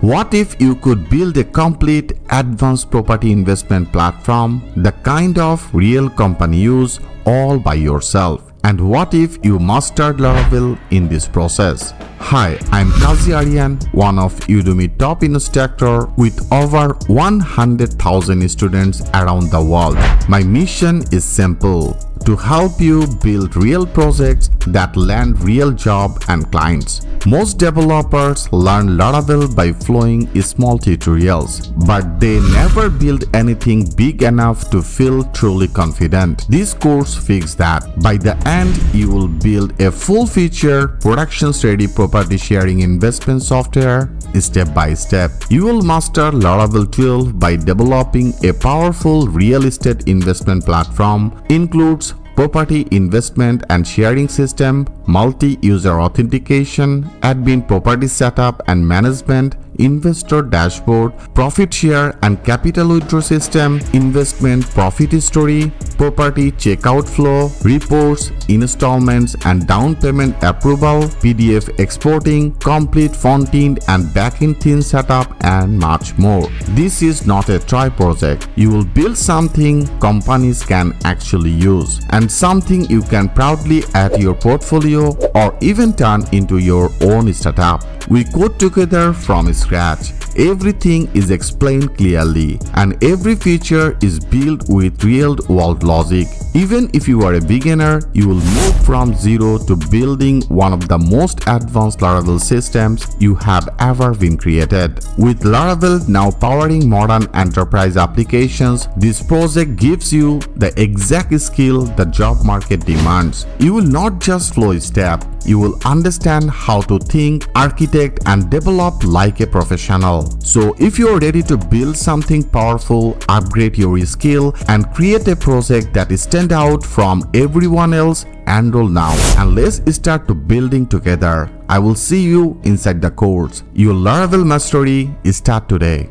What if you could build a complete advanced property investment platform, the kind of real company use, all by yourself? And what if you mastered Laravel in this process? Hi, I'm Kazi Aryan, one of Udemy top instructor with over 100,000 students around the world. My mission is simple: to help you build real projects that land real job and clients. Most developers learn Laravel by following small tutorials, but they never build anything big enough to feel truly confident. This course fixes that. By the end, you will build a full-feature, production-ready property sharing investment software step by step. You will master Laravel 12 by developing a powerful real estate investment platform. Includes property investment and sharing system, multi-user authentication, admin property setup and management, investor dashboard, profit share and capital withdrawal system, investment profit story, property checkout flow, reports, installments and down payment approval, PDF exporting, complete front-end and back-end theme setup, and much more. This is not a toy project. You will build something companies can actually use and something you can proudly add to your portfolio or even turn into your own startup. We code together from scratch. Everything is explained clearly and every feature is built with real-world logic. Even if you are a beginner, you will move from zero to building one of the most advanced Laravel systems you have ever been created. With Laravel now powering modern enterprise applications, this project gives you the exact skill the job market demands. You will not just flow step, you will understand how to think, architect, and develop like a professional. So if you are ready to build something powerful, upgrade your skill, and create a project that stands out from everyone else, enroll now and let's start to building together. I will see you inside the course. Your Laravel mastery start today.